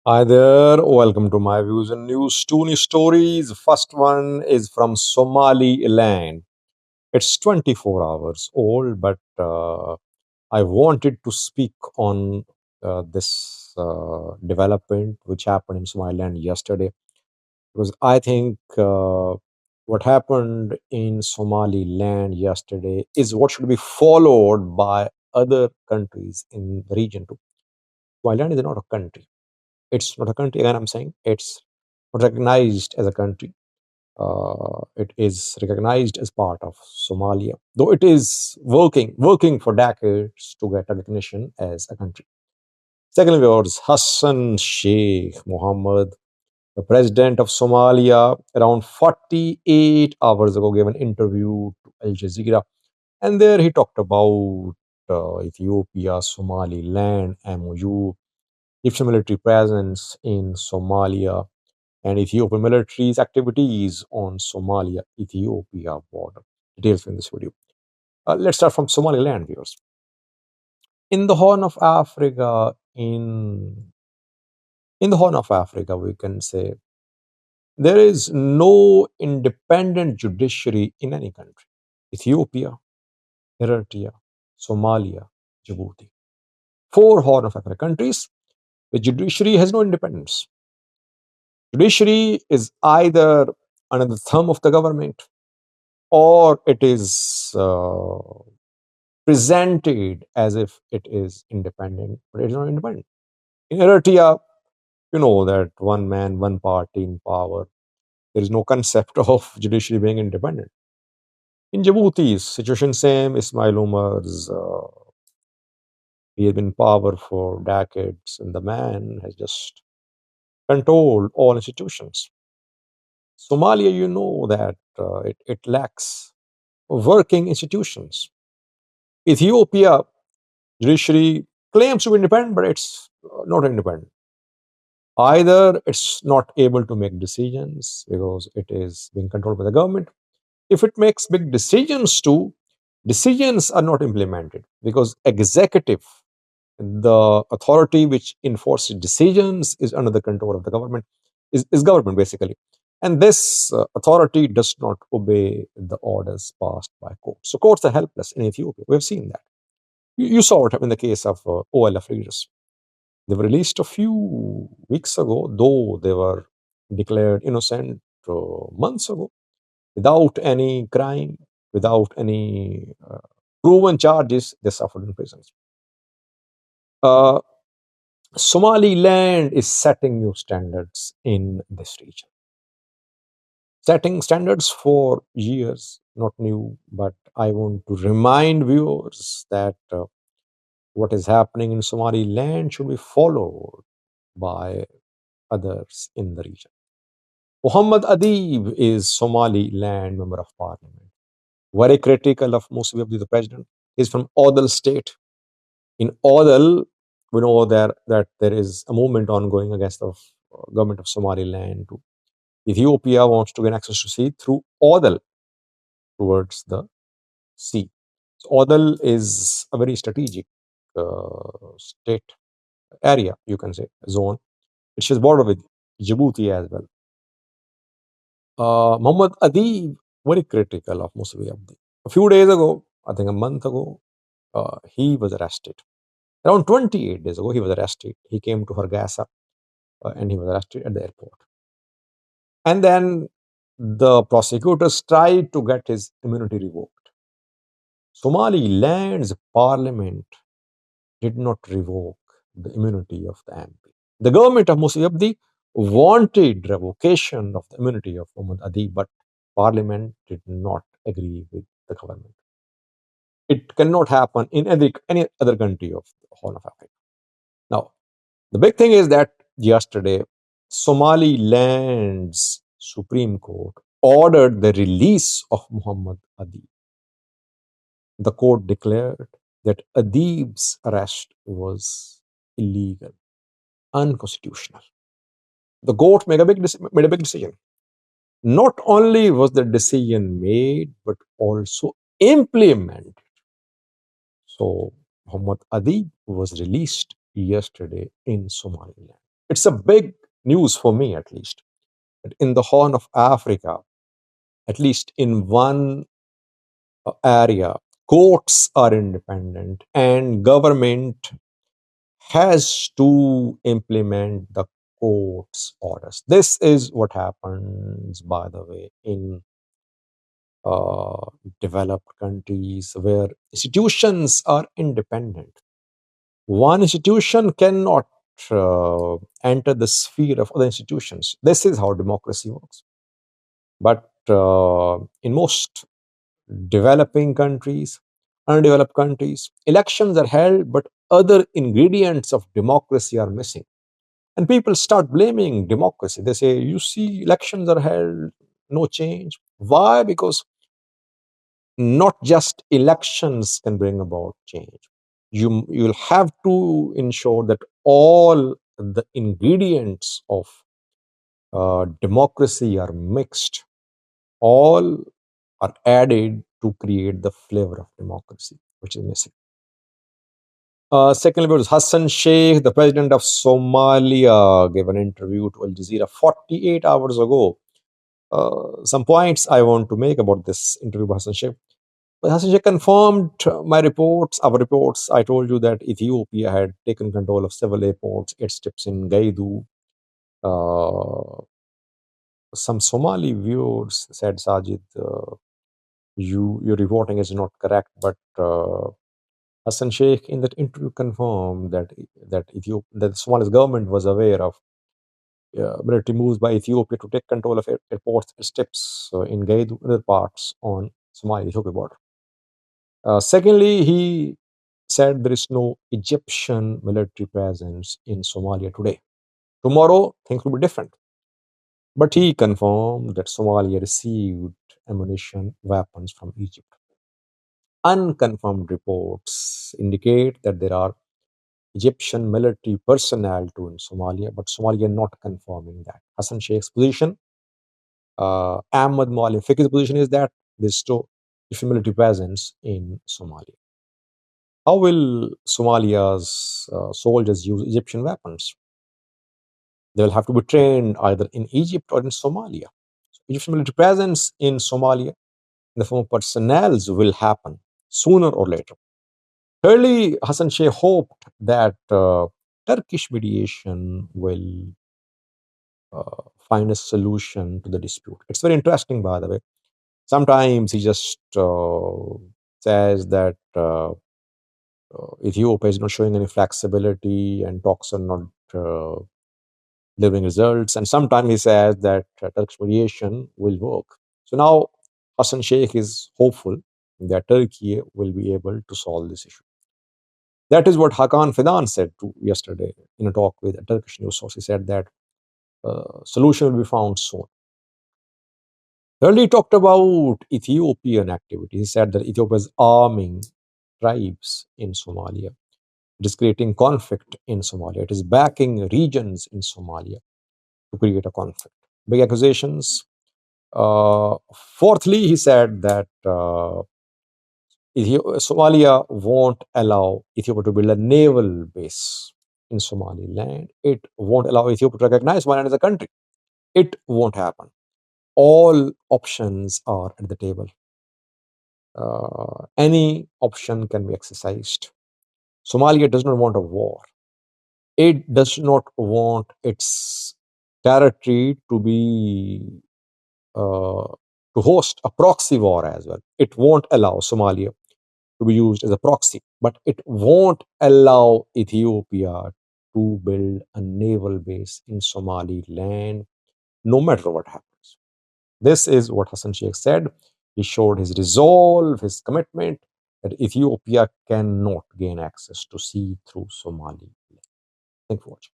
Hi there, welcome to my views and news. Two news stories. First one is from Somaliland. It's 24 hours old, but I wanted to speak on this development which happened in Somaliland yesterday because I think what happened in Somaliland yesterday is what should be followed by other countries in the region too. Somaliland is not a country. It's not a country. Again, I'm saying it's not recognized as a country. It is recognized as part of Somalia, though it is working for decades to get recognition as a country. Secondly, was Hassan Sheikh Mohammed, the president of Somalia, around 48 hours ago, gave an interview to Al Jazeera, and there he talked about Ethiopia, Somaliland, MOU, its military presence in Somalia, and Ethiopian military's activities on Somalia-Ethiopia border. Details in this video. Let's start from Somaliland, viewers. In the Horn of Africa, in the Horn of Africa, we can say there is no independent judiciary in any country. Ethiopia, Eritrea, Somalia, Djibouti. Four Horn of Africa countries. The judiciary has no independence. Judiciary is either under the thumb of the government or it is presented as if it is independent, but it is not independent. In Eritrea, you know that one man, one party in power. There is no concept of judiciary being independent. In Djibouti, situation same. Ismail Umar's he has been in power for decades, and the man has just controlled all institutions. Somalia, you know that it lacks working institutions. Ethiopia judiciary claims to be independent, but it's not independent. Either it's not able to make decisions because it is being controlled by the government. If it makes big decisions too, decisions are not implemented because executive, the authority which enforces decisions, is under the control of the government, is government basically. And this authority does not obey the orders passed by courts. So courts are helpless in Ethiopia. We have seen that. You saw it in the case of OLF leaders. They were released a few weeks ago, though they were declared innocent months ago, without any crime, without any proven charges. They suffered in prisons. Uh, Somaliland is setting new standards in this region. Setting standards for years, not new, but I want to remind viewers that what is happening in Somaliland should be followed by others in the region. Muhammad Adib is Somaliland Member of Parliament. Very critical of Musa Abdi, the president. He's from Awdal state. In Awdal, we know that there is a movement ongoing against the government of Somaliland. Ethiopia wants to gain access to sea through Awdal towards the sea. So Awdal is a very strategic state area, you can say, zone. It shares border with Djibouti as well. Muhammad Adib, very critical of Musa Abdi. A few days ago, I think a month ago, he was arrested. Around 28 days ago, he was arrested. He came to Hargeisa and he was arrested at the airport. And then the prosecutors tried to get his immunity revoked. Somaliland's parliament did not revoke the immunity of the MP. The government of Musa Abdi wanted revocation of the immunity of Muhammad Adib, but parliament did not agree with the government. It cannot happen in any other country of the Horn of Africa. Now, the big thing is that yesterday, Somaliland's Supreme Court ordered the release of Muhammad Adib. The court declared that Adib's arrest was illegal, unconstitutional. The court made a big decision. Not only was the decision made, but also implemented. So Muhammad Adib was released yesterday in Somaliland. It's a big news for me, at least, that in the Horn of Africa, at least in one area, courts are independent and government has to implement the court's orders. This is what happens, by the way, in uh, developed countries where institutions are independent. One institution cannot enter the sphere of other institutions. This is how democracy works. But in most developing countries, undeveloped countries, elections are held, but other ingredients of democracy are missing. And people start blaming democracy. They say, you see, elections are held, no change. Why? Because not just elections can bring about change. You'll have to ensure that all the ingredients of democracy are mixed, all are added to create the flavor of democracy, which is missing. Secondly, was Hassan Sheikh, the president of Somalia, gave an interview to Al Jazeera 48 hours ago. Some points I want to make about this interview by Hassan Sheikh. But Hassan Sheikh confirmed my reports, our reports. I told you that Ethiopia had taken control of several airports, 8 steps in Gaidu. Some Somali viewers said, Sajid, your reporting is not correct, but Hassan Sheikh in that interview confirmed that the Somali government was aware of military moves by Ethiopia to take control of airports, steps in Gaidu and other parts on Somali-Ethiopia border. Secondly, he said there is no Egyptian military presence in Somalia today. Tomorrow, things will be different. But he confirmed that Somalia received ammunition, weapons from Egypt. Unconfirmed reports indicate that there are Egyptian military personnel too in Somalia, but Somalia not confirming that. Hassan Sheikh's position, Ahmad Mualim Fiqi's position is that there's no Egyptian military presence in Somalia. How will Somalia's soldiers use Egyptian weapons? They will have to be trained either in Egypt or in Somalia. So Egyptian military presence in Somalia in the form of personnel will happen sooner or later. Thirdly, Hassan Sheikh hoped that Turkish mediation will find a solution to the dispute. It's very interesting, by the way. Sometimes he just says that Ethiopia is not showing any flexibility and talks are not delivering results. And sometimes he says that Turkish mediation will work. So now Hassan Sheikh is hopeful that Turkey will be able to solve this issue. That is what Hakan Fidan said yesterday in a talk with a Turkish news source. He said that solution will be found soon. Thirdly, he talked about Ethiopian activity. He said that Ethiopia is arming tribes in Somalia. It is creating conflict in Somalia. It is backing regions in Somalia to create a conflict. Big accusations. Fourthly, he said that Somalia won't allow Ethiopia to build a naval base in Somaliland. It won't allow Ethiopia to recognize Somaliland as a country. It won't happen. All options are at the table. Any option can be exercised. Somalia does not want a war. It does not want its territory to be to host a proxy war as well. It won't allow Somalia to be used as a proxy, but it won't allow Ethiopia to build a naval base in Somaliland, no matter what happens. This is what Hassan Sheikh said. He showed his resolve, his commitment that Ethiopia cannot gain access to sea through Somaliland. Thank you for watching.